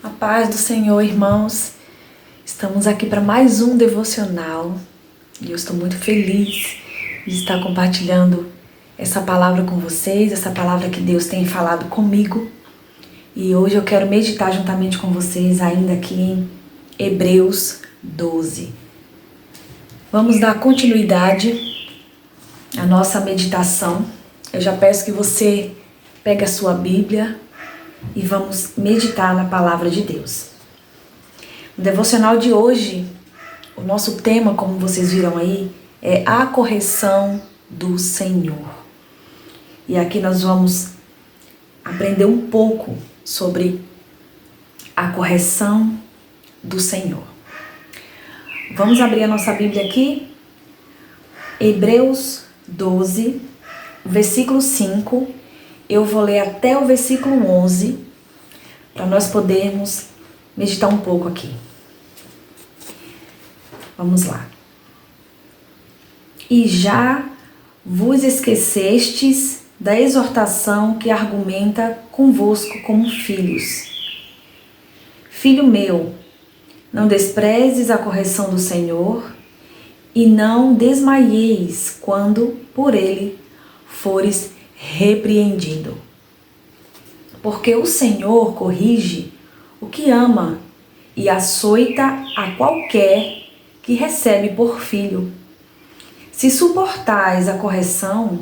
A paz do Senhor, irmãos. Estamos aqui para mais um devocional e eu estou muito feliz de estar compartilhando essa palavra com vocês, essa palavra que Deus tem falado comigo. E hoje eu quero meditar juntamente com vocês ainda aqui em Hebreus 12. Vamos dar continuidade à nossa meditação. Eu já peço que você pegue a sua Bíblia e vamos meditar na palavra de Deus. No devocional de hoje, o nosso tema, como vocês viram aí, é a correção do Senhor. E aqui nós vamos aprender um pouco sobre a correção do Senhor. Vamos abrir a nossa Bíblia aqui, Hebreus 12, versículo 5. Eu vou ler até o versículo 11, para nós podermos meditar um pouco aqui. Vamos lá. E já vos esquecestes da exortação que argumenta convosco como filhos. Filho meu, não desprezes a correção do Senhor e não desmaieis quando por ele fores repreendido. Porque o Senhor corrige o que ama e açoita a qualquer que recebe por filho. Se suportais a correção,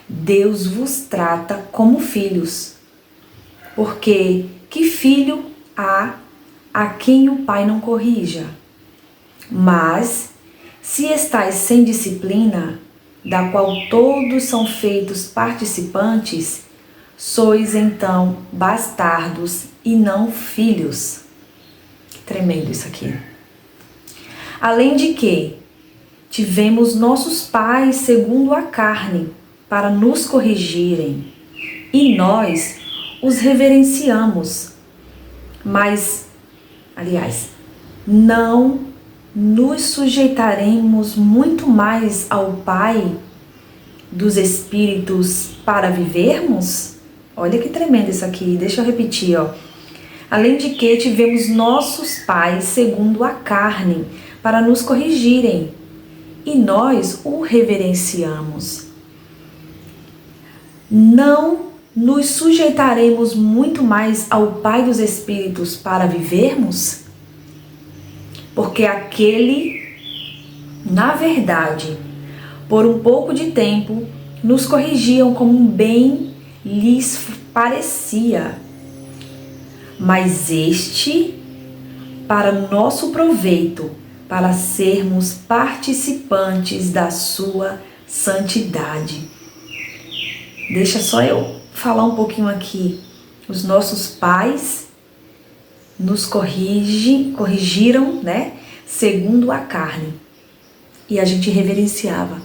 Deus vos trata como filhos. Porque que filho há a quem o pai não corrija? Mas, se estais sem disciplina, da qual todos são feitos participantes, sois então bastardos e não filhos. Tremendo isso aqui. Além de que, tivemos nossos pais segundo a carne, para nos corrigirem, e nós os reverenciamos. Mas, não nos sujeitaremos muito mais ao Pai dos Espíritos para vivermos? Olha que tremendo isso aqui, deixa eu repetir, Além de que tivemos nossos pais segundo a carne para nos corrigirem, e nós o reverenciamos. Não nos sujeitaremos muito mais ao Pai dos Espíritos para vivermos? Porque aquele, na verdade, por um pouco de tempo, nos corrigiam como bem lhes parecia. Mas este, para nosso proveito, para sermos participantes da sua santidade. Deixa só eu falar um pouquinho aqui. Os nossos pais nos corrigiram, segundo a carne. E a gente reverenciava,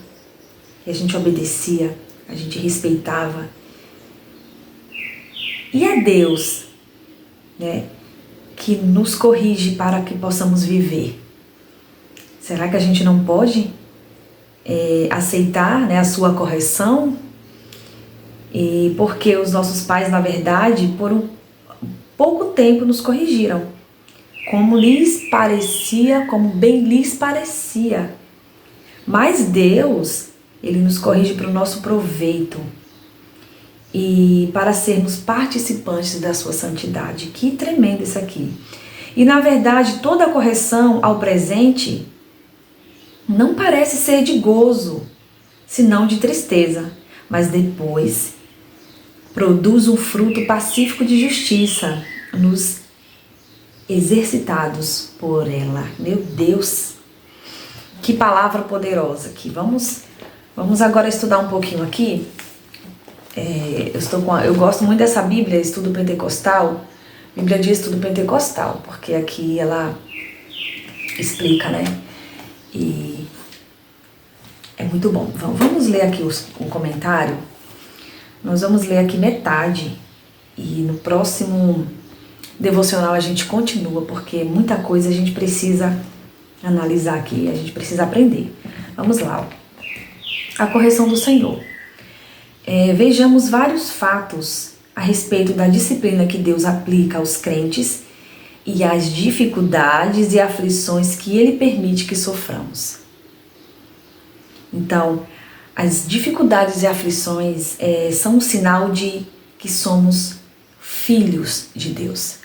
e a gente obedecia, a gente respeitava. E a Deus, que nos corrige para que possamos viver. Será que a gente não pode aceitar, a sua correção? E porque os nossos pais, na verdade, por um pouco tempo nos corrigiram, como lhes parecia, como bem lhes parecia. Mas Deus, Ele nos corrige para o nosso proveito e para sermos participantes da sua santidade. Que tremendo isso aqui. E na verdade, toda a correção ao presente não parece ser de gozo, senão de tristeza, mas depois produz um fruto pacífico de justiça nos exercitados por ela. Meu Deus, que palavra poderosa aqui. Vamos agora estudar um pouquinho aqui. Eu gosto muito dessa Bíblia, Estudo Pentecostal, Bíblia de Estudo Pentecostal, porque aqui ela explica, E é muito bom. Vamos ler aqui o comentário. Nós vamos ler aqui metade e no próximo devocional a gente continua, porque muita coisa a gente precisa analisar aqui, a gente precisa aprender. Vamos lá. A correção do Senhor. Vejamos vários fatos a respeito da disciplina que Deus aplica aos crentes e as dificuldades e aflições que Ele permite que soframos. Então, as dificuldades e aflições são um sinal de que somos filhos de Deus.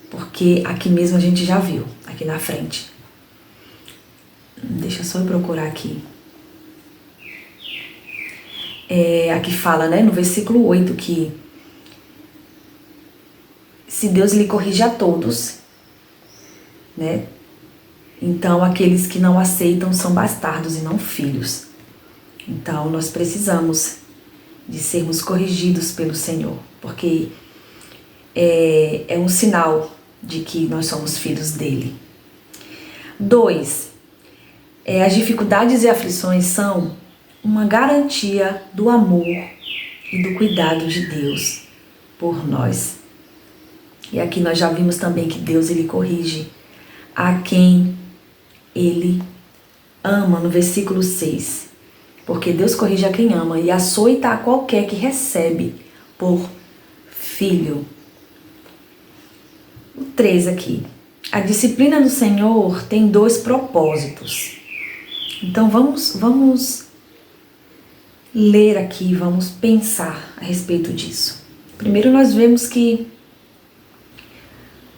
Porque aqui mesmo a gente já viu, aqui na frente. Deixa só eu procurar aqui. Aqui fala, né, no versículo 8, que se Deus lhe corrige a todos, né, então aqueles que não aceitam são bastardos e não filhos. Então nós precisamos de sermos corrigidos pelo Senhor, porque é um sinal de que nós somos filhos dele. 2. As dificuldades e aflições são uma garantia do amor e do cuidado de Deus por nós. E aqui nós já vimos também que Deus ele corrige a quem ele ama, no versículo 6. Porque Deus corrige a quem ama e açoita a qualquer que recebe por filho. O 3 aqui. A disciplina do Senhor tem 2 propósitos. Então vamos ler aqui, vamos pensar a respeito disso. Primeiro nós vemos que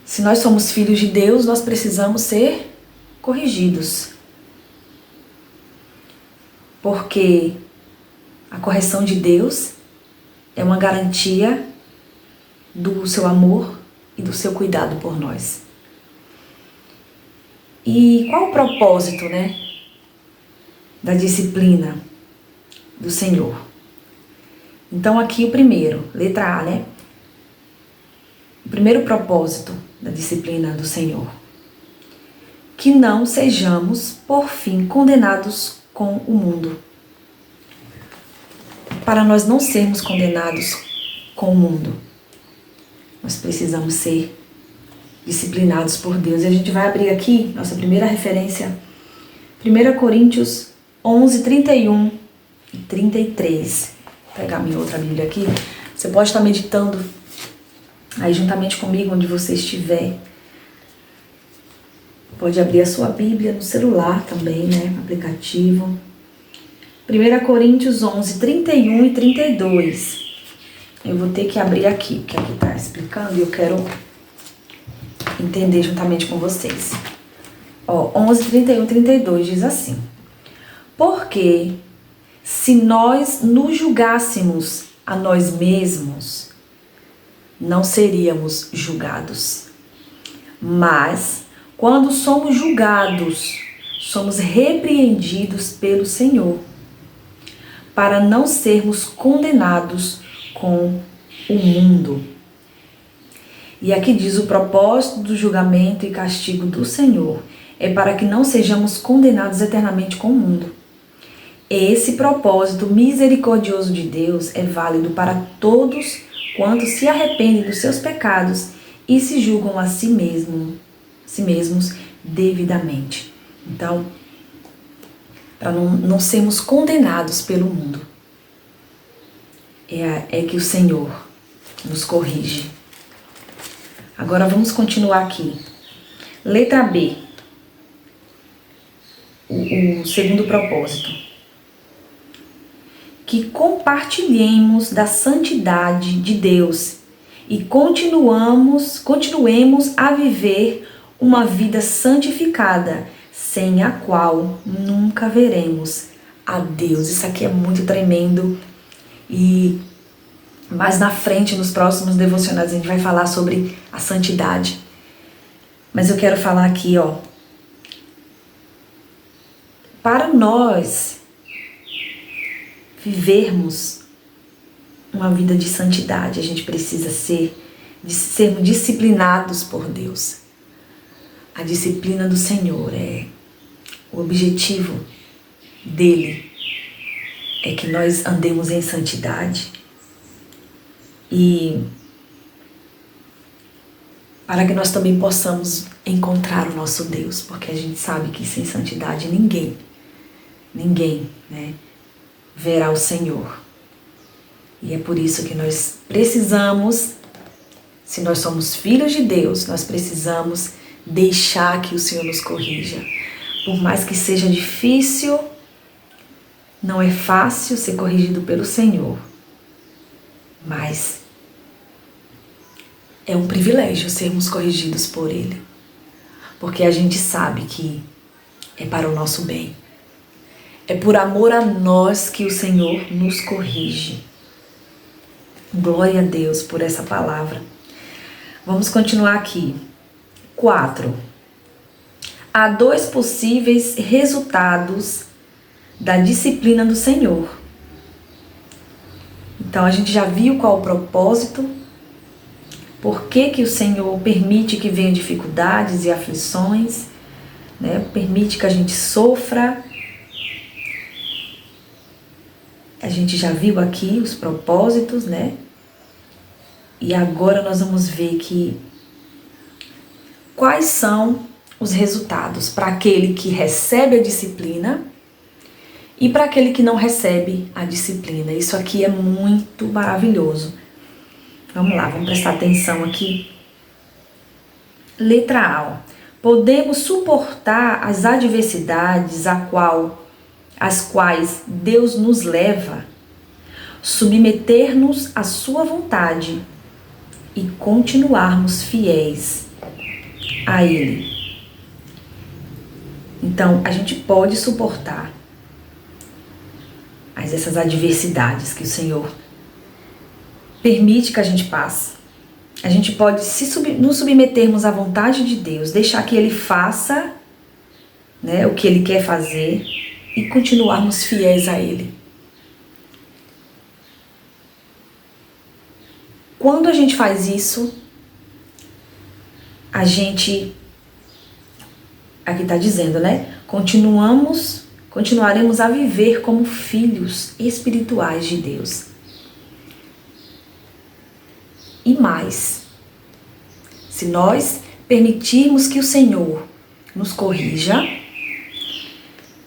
se nós somos filhos de Deus, nós precisamos ser corrigidos. Porque a correção de Deus é uma garantia do seu amor e do seu cuidado por nós. E qual o propósito, né, da disciplina do Senhor? Então aqui o primeiro, letra A, né? O primeiro propósito da disciplina do Senhor: que não sejamos, por fim, condenados com o mundo. Para nós não sermos condenados com o mundo, nós precisamos ser disciplinados por Deus. E a gente vai abrir aqui nossa primeira referência, 1 Coríntios 11, 31 e 33. Vou pegar minha outra Bíblia aqui. Você pode estar meditando aí juntamente comigo, onde você estiver. Pode abrir a sua Bíblia no celular também, né? Aplicativo. 1 Coríntios 11, 31 e 32. Eu vou ter que abrir aqui, porque aqui está explicando e eu quero entender juntamente com vocês. 11, 31 e 32 diz assim: porque se nós nos julgássemos a nós mesmos, não seríamos julgados. Mas, quando somos julgados, somos repreendidos pelo Senhor, para não sermos condenados com o mundo. E aqui diz: o propósito do julgamento e castigo do Senhor é para que não sejamos condenados eternamente com o mundo. Esse propósito misericordioso de Deus é válido para todos quantos se arrependem dos seus pecados e se julgam a si mesmos devidamente. Então, para não sermos condenados pelo mundo, é que o Senhor nos corrige. Agora vamos continuar aqui. Letra B. O segundo propósito: que compartilhemos da santidade de Deus e continuemos a viver uma vida santificada, sem a qual nunca veremos a Deus. Isso aqui é muito tremendo. E mais na frente, nos próximos devocionais, a gente vai falar sobre a santidade. Mas eu quero falar aqui, para nós vivermos uma vida de santidade, a gente precisa sermos disciplinados por Deus. A disciplina do Senhor o objetivo dele é que nós andemos em santidade e para que nós também possamos encontrar o nosso Deus, porque a gente sabe que sem santidade ninguém, né, verá o Senhor. E é por isso que nós precisamos Se nós somos filhos de Deus, nós precisamos deixar que o Senhor nos corrija. Por mais que seja difícil, não é fácil ser corrigido pelo Senhor. Mas é um privilégio sermos corrigidos por Ele. Porque a gente sabe que é para o nosso bem. É por amor a nós que o Senhor nos corrige. Glória a Deus por essa palavra. Vamos continuar aqui. 4. Há 2 possíveis resultados da disciplina do Senhor. Então a gente já viu qual o propósito, por que o Senhor permite que venham dificuldades e aflições, né? Permite que a gente sofra. A gente já viu aqui os propósitos, né? E agora nós vamos ver quais são os resultados para aquele que recebe a disciplina e para aquele que não recebe a disciplina. Isso aqui é muito maravilhoso. Vamos lá, vamos prestar atenção aqui. Letra A. Podemos suportar as adversidades às quais Deus nos leva, submeter-nos à sua vontade e continuarmos fiéis a Ele. Então, a gente pode suportar essas adversidades que o Senhor permite que a gente passe. A gente pode nos submetermos à vontade de Deus, deixar que Ele faça, né, o que Ele quer fazer e continuarmos fiéis a Ele. Quando a gente faz isso, a gente, aqui está dizendo, né? Continuaremos a viver como filhos espirituais de Deus. E mais, se nós permitirmos que o Senhor nos corrija,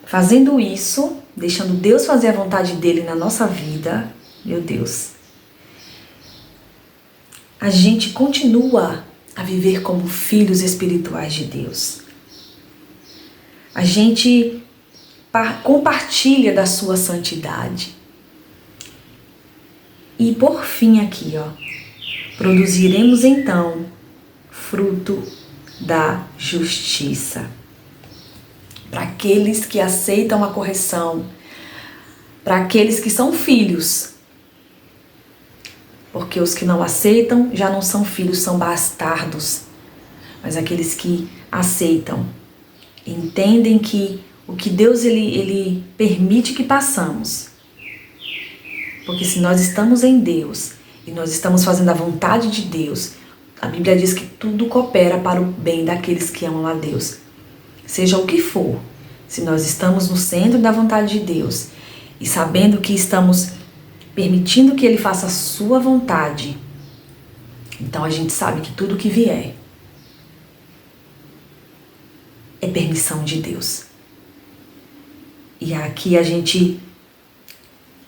fazendo isso, deixando Deus fazer a vontade dele na nossa vida, meu Deus, a gente continua a viver como filhos espirituais de Deus. A gente compartilha da sua santidade. E por fim aqui, produziremos então fruto da justiça. Para aqueles que aceitam a correção, para aqueles que são filhos. Porque os que não aceitam já não são filhos, são bastardos. Mas aqueles que aceitam, entendem que o que Deus ele permite que passamos. Porque se nós estamos em Deus e nós estamos fazendo a vontade de Deus, a Bíblia diz que tudo coopera para o bem daqueles que amam a Deus. Seja o que for, se nós estamos no centro da vontade de Deus e sabendo que estamos permitindo que Ele faça a sua vontade, então a gente sabe que tudo que vier é permissão de Deus. E aqui a gente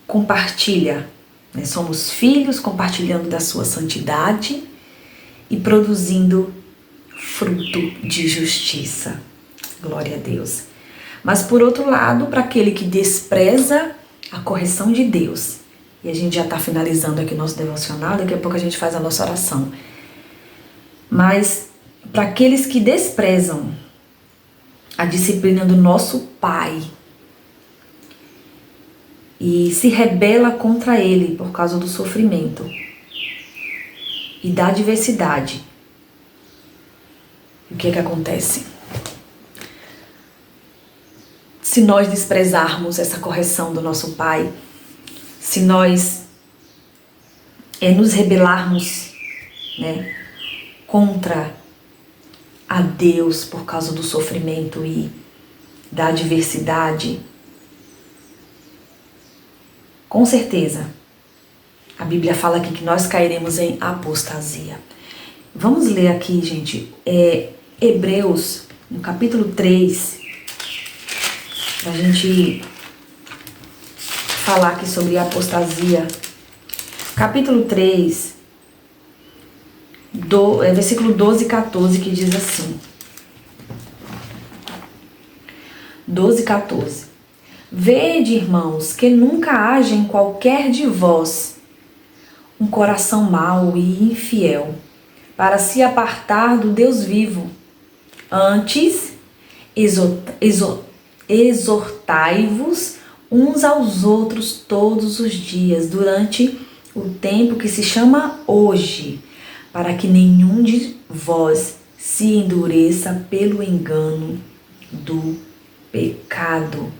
compartilha, né? Somos filhos compartilhando da sua santidade e produzindo fruto de justiça. Glória a Deus. Mas por outro lado, para aquele que despreza a correção de Deus, e a gente já está finalizando aqui o nosso devocional, daqui a pouco a gente faz a nossa oração. Mas para aqueles que desprezam a disciplina do nosso Pai e se rebela contra Ele por causa do sofrimento e da adversidade, o que é que acontece? Se nós desprezarmos essa correção do nosso Pai, se nós nos rebelarmos, né, contra a Deus por causa do sofrimento e da adversidade, com certeza, a Bíblia fala aqui que nós cairemos em apostasia. Vamos ler aqui, gente, Hebreus, no capítulo 3, pra gente falar aqui sobre apostasia. Capítulo 3, versículo 12 e 14, que diz assim. 12 e 14. Vede, irmãos, que nunca haja em qualquer de vós um coração mau e infiel, para se apartar do Deus vivo. Antes, exortai-vos uns aos outros todos os dias, durante o tempo que se chama hoje, para que nenhum de vós se endureça pelo engano do pecado.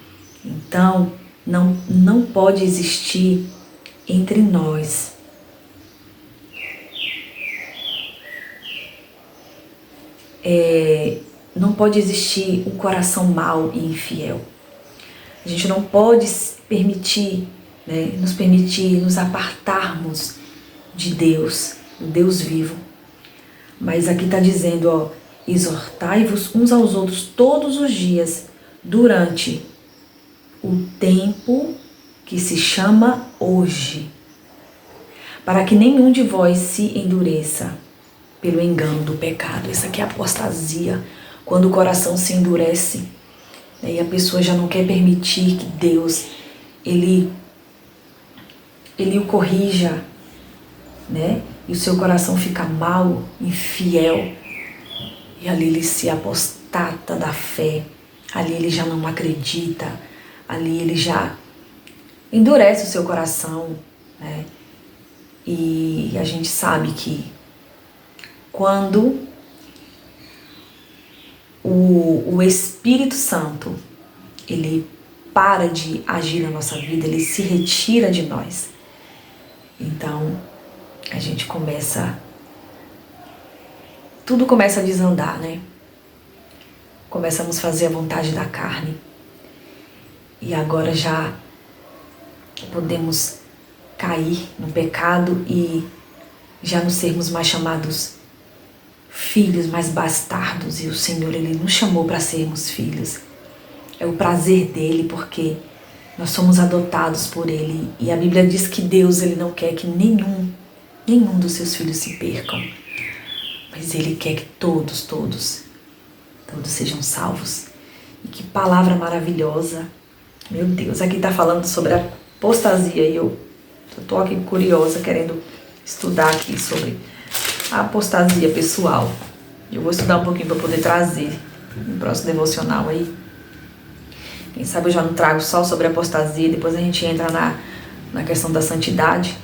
Então, não pode existir entre nós não pode existir um coração mau e infiel. A gente não pode nos permitir nos apartarmos de Deus, o Deus vivo. Mas aqui está dizendo, exortai-vos uns aos outros todos os dias, durante o tempo que se chama hoje, para que nenhum de vós se endureça pelo engano do pecado. Essa aqui é a apostasia, quando o coração se endurece, e a pessoa já não quer permitir que Deus ele o corrija, né? E o seu coração fica mau, infiel, e ali ele se apostata da fé, ali ele já não acredita, ali ele já endurece o seu coração, né? E a gente sabe que quando o Espírito Santo ele para de agir na nossa vida, ele se retira de nós. Então a gente tudo começa a desandar, né? Começamos a fazer a vontade da carne. E agora já podemos cair no pecado e já não sermos mais chamados filhos, mais bastardos. E o Senhor, Ele nos chamou para sermos filhos. É o prazer dEle, porque nós somos adotados por Ele. E a Bíblia diz que Deus, Ele não quer que nenhum dos seus filhos se percam. Mas Ele quer que todos sejam salvos. E que palavra maravilhosa. Meu Deus, aqui está falando sobre a apostasia. E eu estou aqui curiosa, querendo estudar aqui sobre a apostasia pessoal. Eu vou estudar um pouquinho para poder trazer no próximo devocional aí. Quem sabe eu já não trago só sobre a apostasia, depois a gente entra na questão da santidade.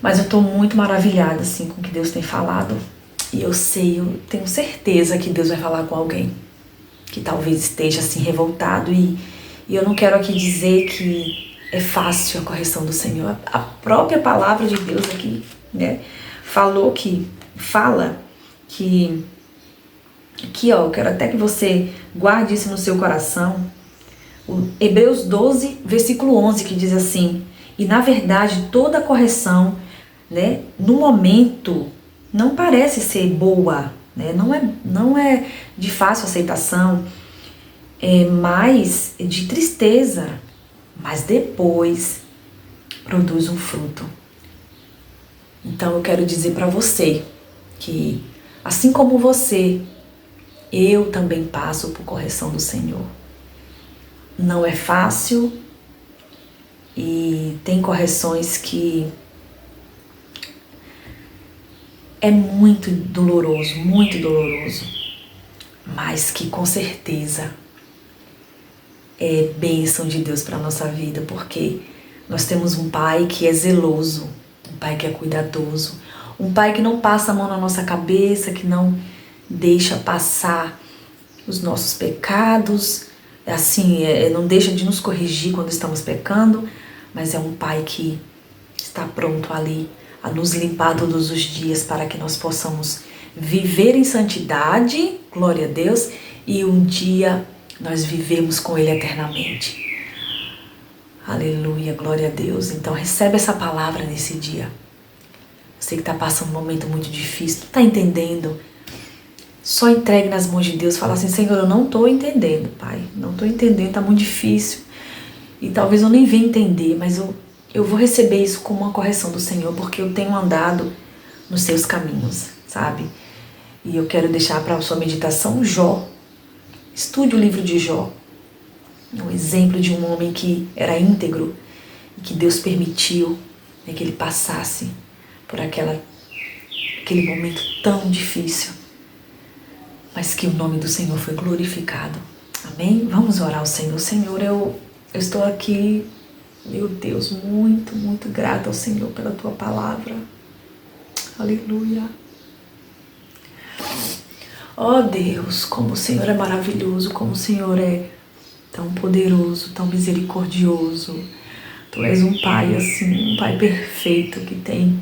Mas eu estou muito maravilhada assim, com o que Deus tem falado. E eu tenho certeza que Deus vai falar com alguém que talvez esteja assim revoltado. E eu não quero aqui dizer que é fácil a correção do Senhor. A própria palavra de Deus aqui, né, fala que eu quero até que você guarde isso no seu coração. O Hebreus 12, versículo 11, que diz assim: e na verdade toda correção, né, no momento não parece ser boa, né, não é de fácil aceitação, é mais de tristeza, mas depois produz um fruto. Então eu quero dizer para você que, assim como você, eu também passo por correção do Senhor. Não é fácil e tem correções que é muito doloroso, mas que com certeza é bênção de Deus para a nossa vida, porque nós temos um Pai que é zeloso, um Pai que é cuidadoso, um Pai que não passa a mão na nossa cabeça, que não deixa passar os nossos pecados, assim, não deixa de nos corrigir quando estamos pecando, mas é um Pai que está pronto ali a nos limpar todos os dias para que nós possamos viver em santidade, glória a Deus, e um dia nós vivemos com Ele eternamente. Aleluia, glória a Deus. Então recebe essa palavra nesse dia. Você que está passando um momento muito difícil, não está entendendo, só entregue nas mãos de Deus. Fala assim: Senhor, eu não estou entendendo, Pai, não estou entendendo, está muito difícil. E talvez eu nem venha entender, mas eu vou receber isso como uma correção do Senhor, porque eu tenho andado nos seus caminhos, sabe? E eu quero deixar para a sua meditação Jó. Estude o livro de Jó. Um exemplo de um homem que era íntegro e que Deus permitiu, né, que ele passasse por aquele momento tão difícil, mas que o nome do Senhor foi glorificado. Amém? Vamos orar ao Senhor. Senhor, eu estou aqui, meu Deus, muito, muito grata ao Senhor pela Tua palavra. Aleluia. Ó Deus, como o Senhor é maravilhoso, como o Senhor é tão poderoso, tão misericordioso. Tu és um Pai assim, um Pai perfeito que tem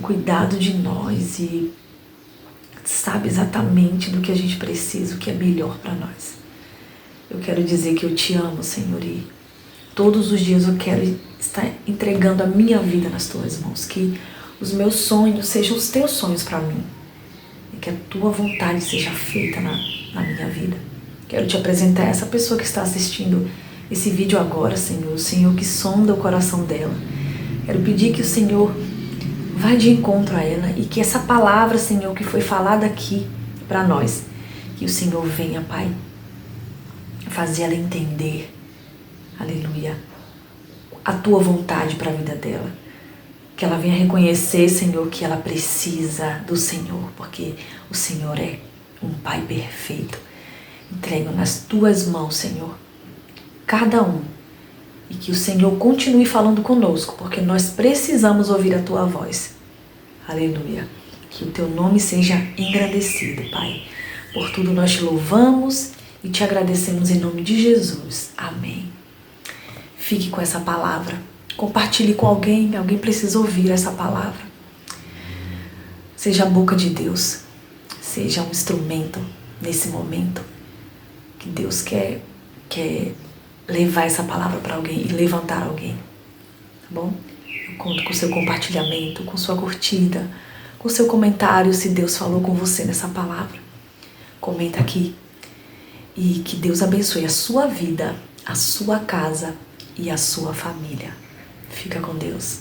cuidado de nós e sabe exatamente do que a gente precisa, o que é melhor para nós. Eu quero dizer que eu te amo, Senhor, e todos os dias eu quero estar entregando a minha vida nas Tuas mãos, que os meus sonhos sejam os Teus sonhos para mim e que a Tua vontade seja feita na minha vida. Quero te apresentar essa pessoa que está assistindo esse vídeo agora, Senhor, o Senhor que sonda o coração dela. Quero pedir que o Senhor vá de encontro a ela e que essa palavra, Senhor, que foi falada aqui para nós, que o Senhor venha, Pai, fazer ela entender, aleluia, a Tua vontade para a vida dela. Que ela venha reconhecer, Senhor, que ela precisa do Senhor, porque o Senhor é um Pai perfeito. Entrego nas Tuas mãos, Senhor, cada um, e que o Senhor continue falando conosco, porque nós precisamos ouvir a Tua voz. Aleluia. Que o Teu nome seja engrandecido, Pai. Por tudo nós te louvamos e te agradecemos em nome de Jesus. Amém. Fique com essa palavra. Compartilhe com alguém precisa ouvir essa palavra. Seja a boca de Deus. Seja um instrumento nesse momento que Deus quer levar essa palavra para alguém e levantar alguém, tá bom? Eu conto com o seu compartilhamento, com sua curtida, com o seu comentário, se Deus falou com você nessa palavra. Comenta aqui e que Deus abençoe a sua vida, a sua casa e a sua família. Fica com Deus.